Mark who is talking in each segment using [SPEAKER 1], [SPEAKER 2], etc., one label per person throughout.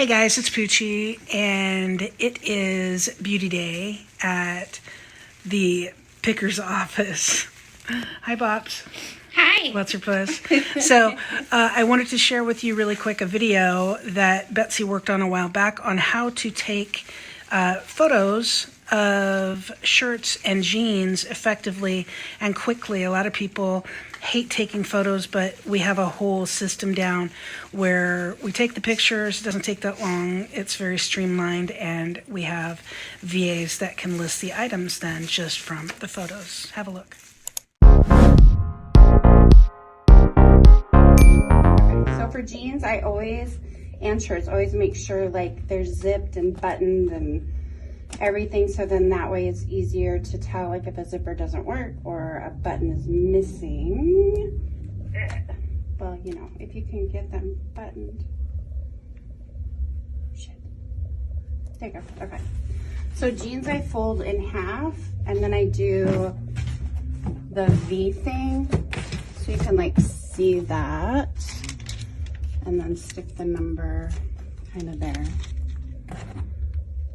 [SPEAKER 1] Hey guys, it's Poochie, and it is beauty day at the picker's office. Hi, Bops.
[SPEAKER 2] Hi.
[SPEAKER 1] What's your puss? So I wanted to share with you really quick a video that Betsy worked on a while back on how to take photos of shirts and jeans effectively and quickly. A lot of people hate taking photos, but we have a whole system down where we take the pictures. It doesn't take that long. It's very streamlined, and we have VAs that can list the items then just from the photos. Have a look.
[SPEAKER 2] So for jeans, and shirts, always make sure like they're zipped and buttoned and everything, so then that way it's easier to tell like if a zipper doesn't work or a button is missing. Well, you know, if you can get them buttoned. Shit. There you go. Okay. So jeans I fold in half, and then I do the V thing, so you can like see that, and then stick the number kind of there.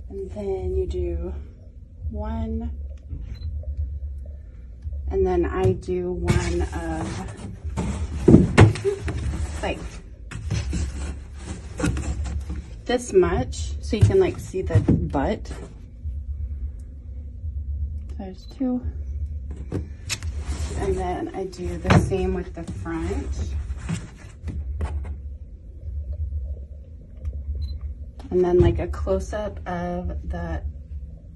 [SPEAKER 2] And then you do one, and then I do one of like this much, so you can like see the butt. There's two. And then I do the same with the front. And then like a close-up of the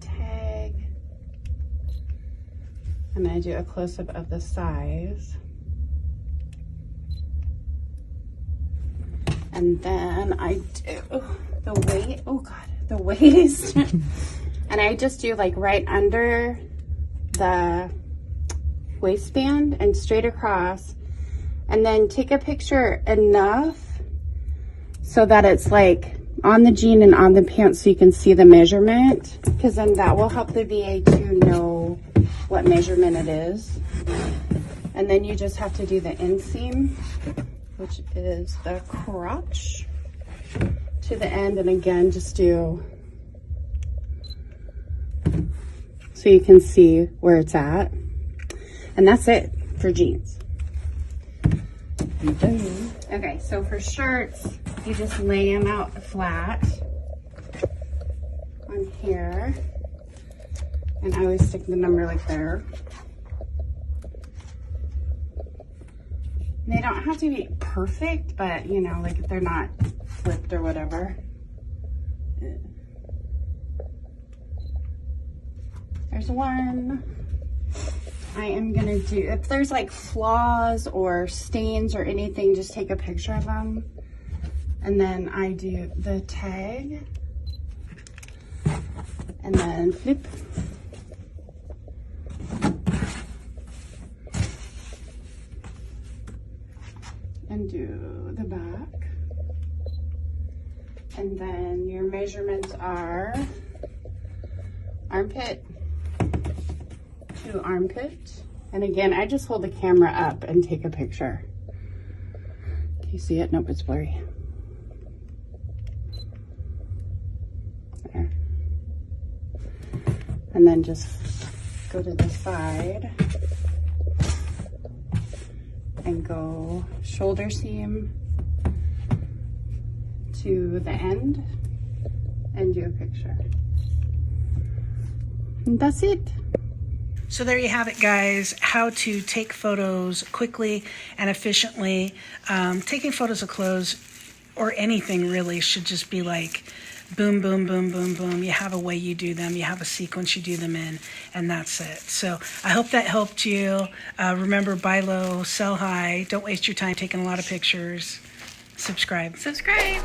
[SPEAKER 2] tag. And I do a close-up of the size. And then I do the weight, oh God, the waist. And I just do like right under the waistband and straight across. And then take a picture enough so that it's like on the jean and on the pants, so you can see the measurement, because then that will help the VA to know what measurement it is. And then you just have to do the inseam, which is the crotch, to the end, and again just do so you can see where it's at. And that's it for jeans. Okay, so for shirts, you just lay them out flat on here, and I always stick the number like there. And they don't have to be perfect, but you know, like if they're not flipped or whatever. There's one. I am gonna do, if there's like flaws or stains or anything, just take a picture of them. And then I do the tag, and then flip. And do the back. And then your measurements are armpit to armpit. And again, I just hold the camera up and take a picture. Can you see it? Nope, it's blurry. There. And then just go to the side and go shoulder seam to the end and do a picture. And that's it.
[SPEAKER 1] So there you have it, guys, how to take photos quickly and efficiently. Taking photos of clothes or anything really should just be like boom, boom, boom, boom, boom. You have a way you do them. You have a sequence you do them in, and that's it. So I hope that helped you. Remember, buy low, sell high. Don't waste your time taking a lot of pictures. Subscribe.
[SPEAKER 2] Subscribe.